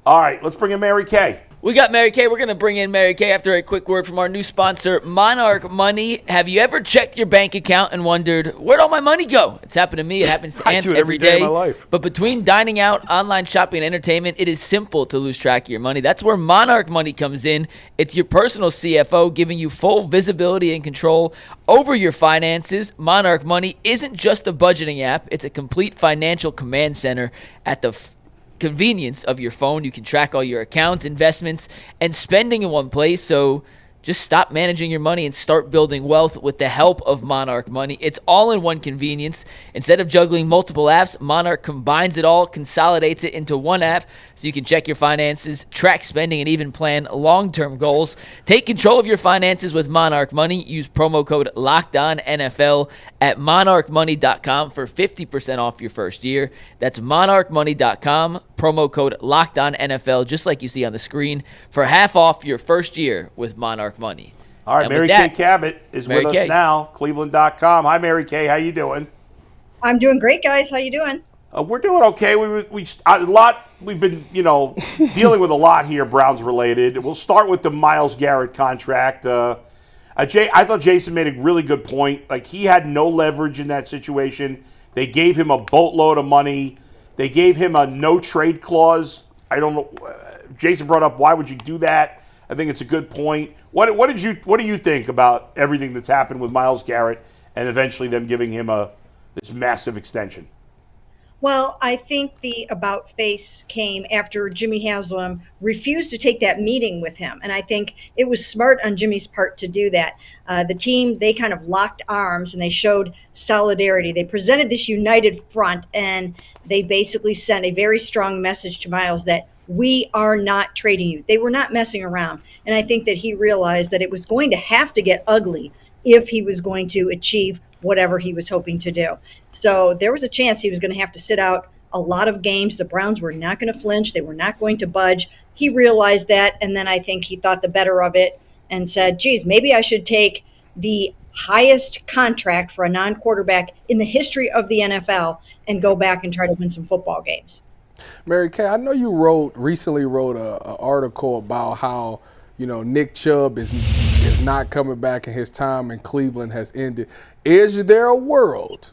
All right, let's bring in Mary Kay. We got Mary Kay. We're going to bring in Mary Kay after a quick word from our new sponsor, Monarch Money. Have you ever checked your bank account and wondered, where'd all my money go? It's happened to me. It happens to Ant every day of my life. But between dining out, online shopping, and entertainment, it is simple to lose track of your money. That's where Monarch Money comes in. It's your personal CFO giving you full visibility and control over your finances. Monarch Money isn't just a budgeting app. It's a complete financial command center at the convenience of your phone. You can track all your accounts, investments, and spending in one place. So just stop managing your money and start building wealth with the help of Monarch Money. It's all in one convenience. Instead of juggling multiple apps, Monarch combines it all, consolidates it into one app so you can check your finances, track spending, and even plan long-term goals. Take control of your finances with Monarch Money. Use promo code LOCKEDONNFL at monarchmoney.com for 50% off your first year. That's monarchmoney.com, promo code LOCKEDONNFL, just like you see on the screen, for half off your first year with Monarch Money. All right, Mary Kay Cabot is with us now, cleveland.com. Hi, Mary Kay. How you doing? I'm doing great, guys. How you doing? We're doing okay. We've been, dealing with a lot here, Browns related. We'll start with the Myles Garrett contract. I thought Jason made a really good point. Like, he had no leverage in that situation. They gave him a boatload of money. They gave him a no trade clause. I don't know. Jason brought up, why would you do that? I think it's a good point. What do you think about everything that's happened with Myles Garrett and eventually them giving him this massive extension? Well, I think the about face came after Jimmy Haslam refused to take that meeting with him. And I think it was smart on Jimmy's part to do that. The team, they kind of locked arms and they showed solidarity. They presented this united front and they basically sent a very strong message to Myles that we are not trading you. They were not messing around. And I think that he realized that it was going to have to get ugly if he was going to achieve whatever he was hoping to do. So there was a chance he was going to have to sit out a lot of games. The Browns were not going to flinch. They were not going to budge. He realized that, and then I think he thought the better of it and said, geez, maybe I should take the highest contract for a non-quarterback in the history of the NFL and go back and try to win some football games. Mary Kay, I know you recently wrote an article about how Nick Chubb is not coming back and his time in Cleveland has ended. Is there a world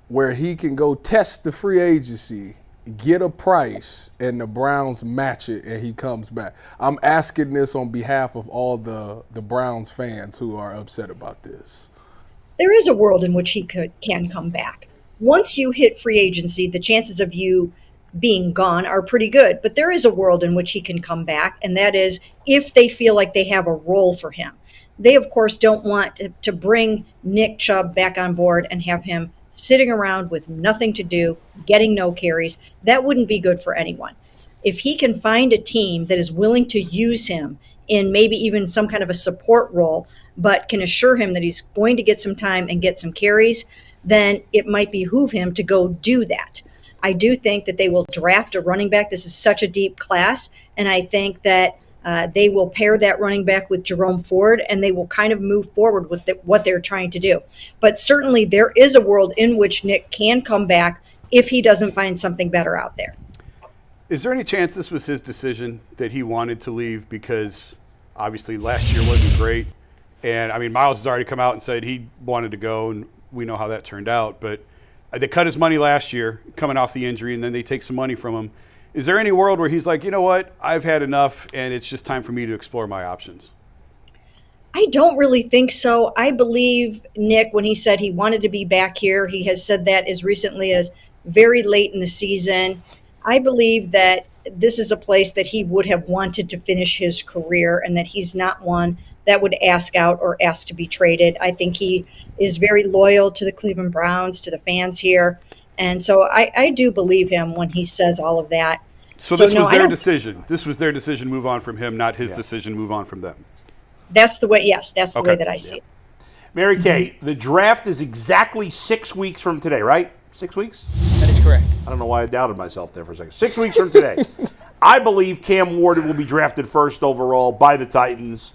where he can go test the free agency, get a price, and the Browns match it and he comes back? I'm asking this on behalf of all the Browns fans who are upset about this. There is a world in which he can come back. Once you hit free agency, the chances of you being gone are pretty good, but there is a world in which he can come back, and that is if they feel like they have a role for him. They, of course, don't want to bring Nick Chubb back on board and have him sitting around with nothing to do, getting no carries. That wouldn't be good for anyone. If he can find a team that is willing to use him in maybe even some kind of a support role, but can assure him that he's going to get some time and get some carries, then it might behoove him to go do that. I do think that they will draft a running back. This is such a deep class, and I think that they will pair that running back with Jerome Ford, and they will kind of move forward with what they're trying to do. But certainly there is a world in which Nick can come back if he doesn't find something better out there. Is there any chance this was his decision, that he wanted to leave because obviously last year wasn't great? And, Myles has already come out and said he wanted to go, and we know how that turned out. But they cut his money last year coming off the injury, and then they take some money from him. Is there any world where he's like, you know what, I've had enough, and it's just time for me to explore my options? I don't really think so. I believe Nick, when he said he wanted to be back here, he has said that as recently as very late in the season. I believe that this is a place that he would have wanted to finish his career and that he's not one that would ask out or ask to be traded. I think he is very loyal to the Cleveland Browns, to the fans here. And so I do believe him when he says all of that. So this was their decision. This was their decision to move on from him, not his decision to move on from them. That's the way, yes, that's the way that I see it. Mary Kay, the draft is exactly 6 weeks from today, right? 6 weeks? That is correct. I don't know why I doubted myself there for a second. 6 weeks from today. I believe Cam Ward will be drafted first overall by the Titans,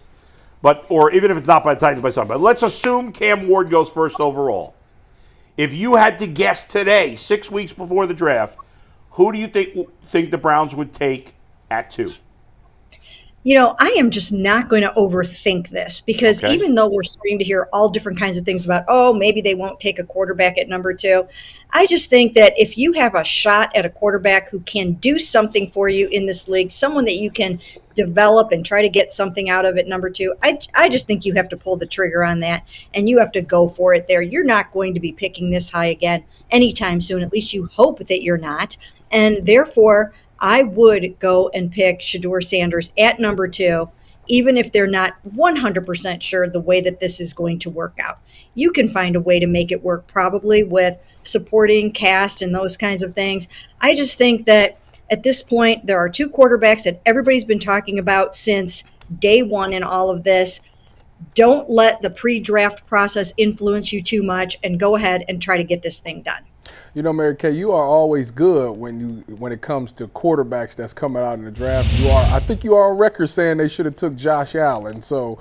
or even if it's not by the Titans, by somebody. But let's assume Cam Ward goes first overall. If you had to guess today, 6 weeks before the draft, who do you think the Browns would take at 2? I am just not going to overthink this because even though we're starting to hear all different kinds of things about, maybe they won't take a quarterback at number 2, I just think that if you have a shot at a quarterback who can do something for you in this league, someone that you can develop and try to get something out of at number 2, I just think you have to pull the trigger on that and you have to go for it there. You're not going to be picking this high again anytime soon. At least you hope that you're not. And therefore, I would go and pick Shedeur Sanders at number 2, even if they're not 100% sure the way that this is going to work out. You can find a way to make it work, probably with supporting cast and those kinds of things. I just think that at this point, there are 2 quarterbacks that everybody's been talking about since day one in all of this. Don't let the pre-draft process influence you too much and go ahead and try to get this thing done. Mary Kay, you are always good when it comes to quarterbacks that's coming out in the draft. I think you are on record saying they should have took Josh Allen. So,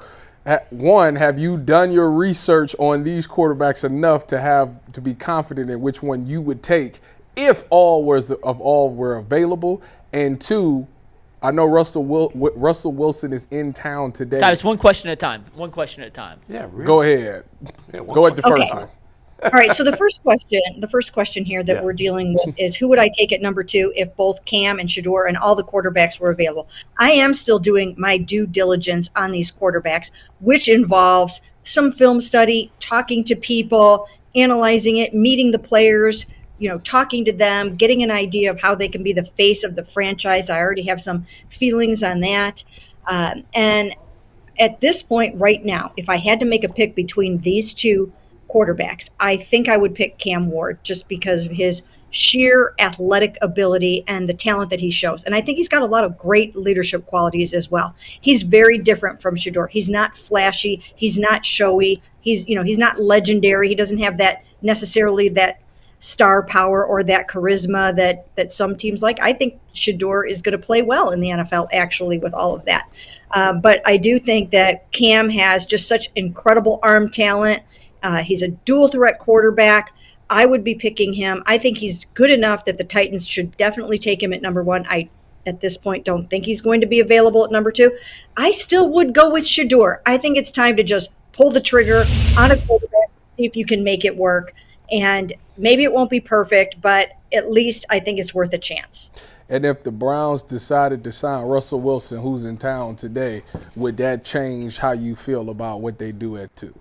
one, have you done your research on these quarterbacks enough to be confident in which one you would take if all were available? And 2, I know Russell Wilson is in town today. Tyvis, one question at a time. Yeah, really. Go ahead. Yeah, Go at the first one. All right, so the first question here that we're dealing with is who would I take at number 2 if both Cam and Shedeur and all the quarterbacks were available? I am still doing my due diligence on these quarterbacks, which involves some film study, talking to people, analyzing it, meeting the players, talking to them, getting an idea of how they can be the face of the franchise. I already have some feelings on that. And at this point right now, if I had to make a pick between these 2 quarterbacks, I think I would pick Cam Ward just because of his sheer athletic ability and the talent that he shows. And I think he's got a lot of great leadership qualities as well. He's very different from Shedeur. He's not flashy. He's not showy. He's not legendary. He doesn't have necessarily that star power or that charisma that some teams like. I think Shedeur is going to play well in the NFL, actually, with all of that. But I do think that Cam has just such incredible arm talent. He's a dual threat quarterback. I would be picking him. I think he's good enough that the Titans should definitely take him at number 1. I, at this point, don't think he's going to be available at number 2. I still would go with Shedeur. I think it's time to just pull the trigger on a quarterback, see if you can make it work. And maybe it won't be perfect, but at least I think it's worth a chance. And if the Browns decided to sign Russell Wilson, who's in town today, would that change how you feel about what they do at 2?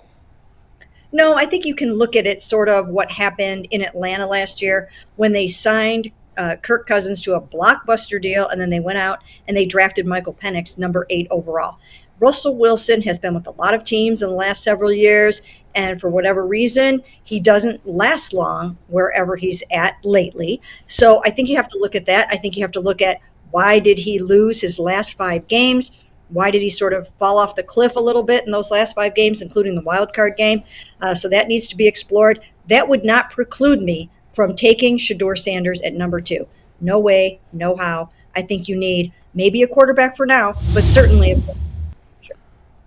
No, I think you can look at it sort of what happened in Atlanta last year when they signed Kirk Cousins to a blockbuster deal, and then they went out and they drafted Michael Penix, number 8 overall. Russell Wilson has been with a lot of teams in the last several years, and for whatever reason, he doesn't last long wherever he's at lately. So I think you have to look at that. I think you have to look at why did he lose his last 5 games? Why did he sort of fall off the cliff a little bit in those last 5 games, including the wild card game? So that needs to be explored. That would not preclude me from taking Shedeur Sanders at number 2. No way, no how. I think you need maybe a quarterback for now, but certainly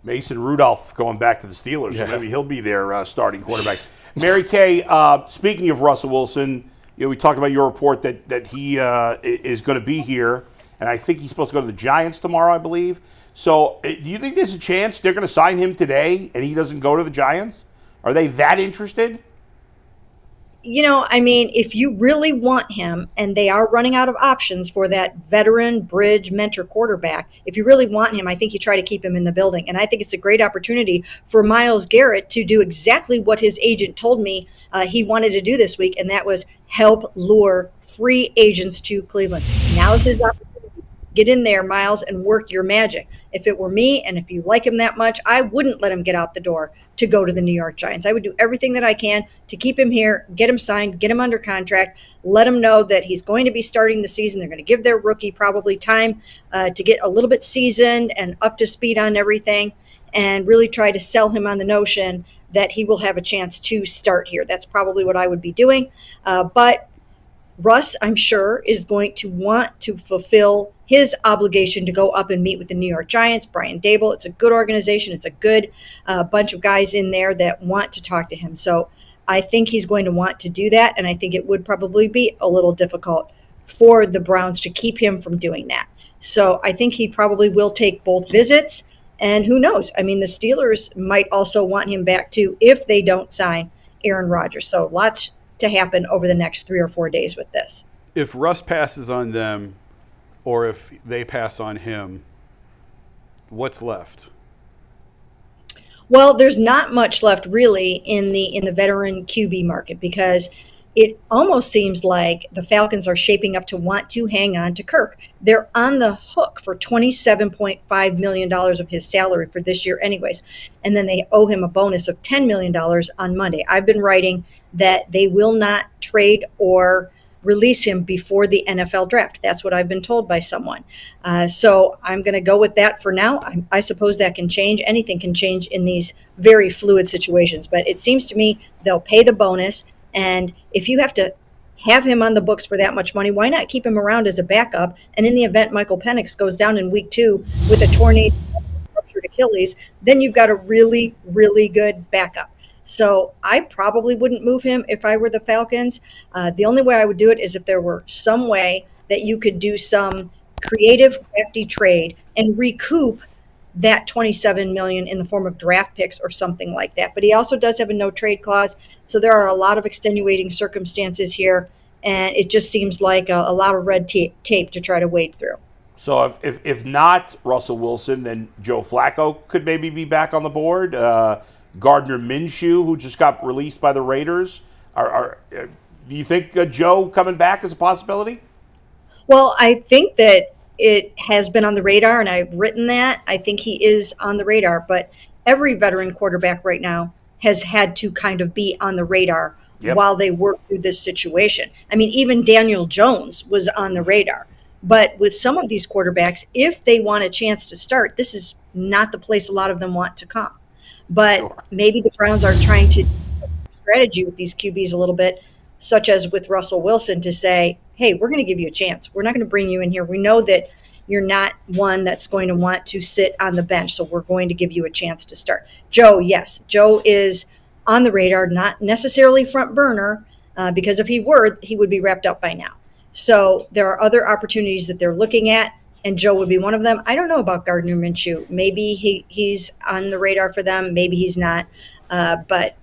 Mason Rudolph going back to the Steelers, so maybe he'll be their starting quarterback. Mary Kay, speaking of Russell Wilson, we talked about your report that he is going to be here, and I think he's supposed to go to the Giants tomorrow, I believe. So do you think there's a chance they're going to sign him today and he doesn't go to the Giants? Are they that interested? If you really want him, and they are running out of options for that veteran bridge mentor quarterback, if you really want him, I think you try to keep him in the building. And I think it's a great opportunity for Myles Garrett to do exactly what his agent told me he wanted to do this week, and that was help lure free agents to Cleveland. Now's his opportunity. Get in there, Myles, and work your magic. If it were me, and if you like him that much, I wouldn't let him get out the door to go to the New York Giants. I would do everything that I can to keep him here, get him signed, get him under contract, let him know that he's going to be starting the season. They're going to give their rookie probably time to get a little bit seasoned and up to speed on everything, and really try to sell him on the notion that he will have a chance to start here. That's probably what I would be doing. But Russ, I'm sure, is going to want to fulfill his obligation to go up and meet with the New York Giants, Brian Daboll. It's a good organization. It's a good bunch of guys in there that want to talk to him. So I think he's going to want to do that, and I think it would probably be a little difficult for the Browns to keep him from doing that. So I think he probably will take both visits. And who knows? I mean, the Steelers might also want him back too if they don't sign Aaron Rodgers. So lots to happen over the next 3 or 4 days with this. If Russ passes on them or if they pass on him, what's left? Well, there's not much left really in the veteran QB market, because it almost seems like the Falcons are shaping up to want to hang on to Kirk. They're on the hook for $27.5 million of his salary for this year anyways. And then they owe him a bonus of $10 million on Monday. I've been writing that they will not trade or release him before the NFL draft. That's what I've been told by someone. So I'm going to go with that for now. I suppose that can change. Anything can change in these very fluid situations. But it seems to me they'll pay the bonus. And if you have to have him on the books for that much money, why not keep him around as a backup? And in the event Michael Penix goes down in week 2 with a torn ruptured Achilles, then you've got a really, really good backup. So I probably wouldn't move him if I were the Falcons. The only way I would do it is if there were some way that you could do some creative, crafty trade and recoup that $27 million in the form of draft picks or something like that. But he also does have a no trade clause. So there are a lot of extenuating circumstances here. And it just seems like a lot of red tape to try to wade through. So if not Russell Wilson, then Joe Flacco could maybe be back on the board. Gardner Minshew, who just got released by the Raiders. Do you think Joe coming back is a possibility? Well, I think that it has been on the radar, and I've written that. I think he is on the radar, but every veteran quarterback right now has had to kind of be on the radar while they work through this situation. I mean, even Daniel Jones was on the radar. But with some of these quarterbacks, if they want a chance to start, this is not the place a lot of them want to come. But maybe the Browns are trying to strategy with these QBs a little bit, such as with Russell Wilson, to say, hey, we're going to give you a chance. We're not going to bring you in here. We know that you're not one that's going to want to sit on the bench, so we're going to give you a chance to start. Joe, yes, Joe is on the radar, not necessarily front burner, because if he were, he would be wrapped up by now. So there are other opportunities that they're looking at, and Joe would be one of them. I don't know about Gardner Minshew. Maybe he's on the radar for them. Maybe he's not, but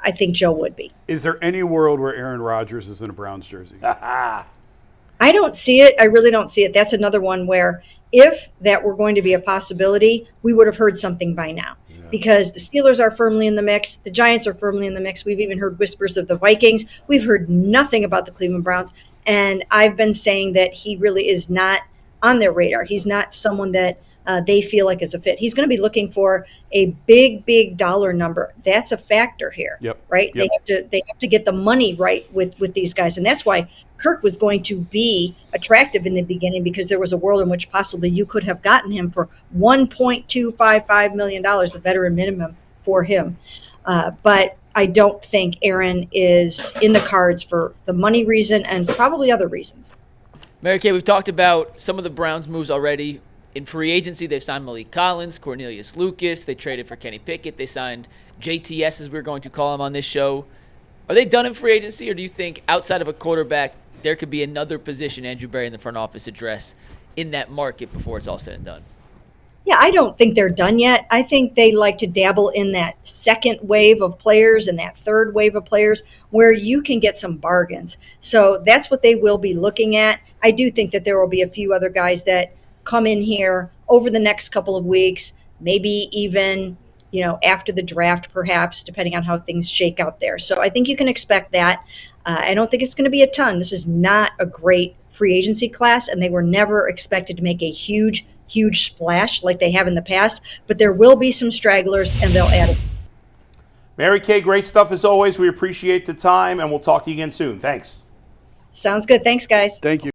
I think Joe would be. Is there any world where Aaron Rodgers is in a Browns jersey? I don't see it. I really don't see it. That's another one where if that were going to be a possibility, we would have heard something by now. Yeah. Because the Steelers are firmly in the mix. The Giants are firmly in the mix. We've even heard whispers of the Vikings. We've heard nothing about the Cleveland Browns. And I've been saying that he really is not on their radar. He's not someone that they feel like is a fit. He's going to be looking for a big, big dollar number. That's a factor here, right? Yep. They have to get the money right with these guys. And that's why Kirk was going to be attractive in the beginning, because there was a world in which possibly you could have gotten him for $1.255 million, the veteran minimum for him. But I don't think Aaron is in the cards for the money reason and probably other reasons. Mary Kay, we've talked about some of the Browns' moves already. In free agency, they've signed Malik Collins, Cornelius Lucas. They traded for Kenny Pickett. They signed JTS, as we're going to call him on this show. Are they done in free agency, or do you think outside of a quarterback, there could be another position Andrew Berry in the front office address in that market before it's all said and done? Yeah, I don't think they're done yet. I think they like to dabble in that second wave of players and that third wave of players where you can get some bargains. So that's what they will be looking at. I do think that there will be a few other guys that come in here over the next couple of weeks, maybe even, after the draft, perhaps, depending on how things shake out there. So I think you can expect that. I don't think it's going to be a ton. This is not a great free agency class, and they were never expected to make a huge splash like they have in the past, but there will be some stragglers, and they'll add it. Mary Kay, great stuff as always. We appreciate the time, and we'll talk to you again soon. Thanks. Sounds good. Thanks, guys. Thank you.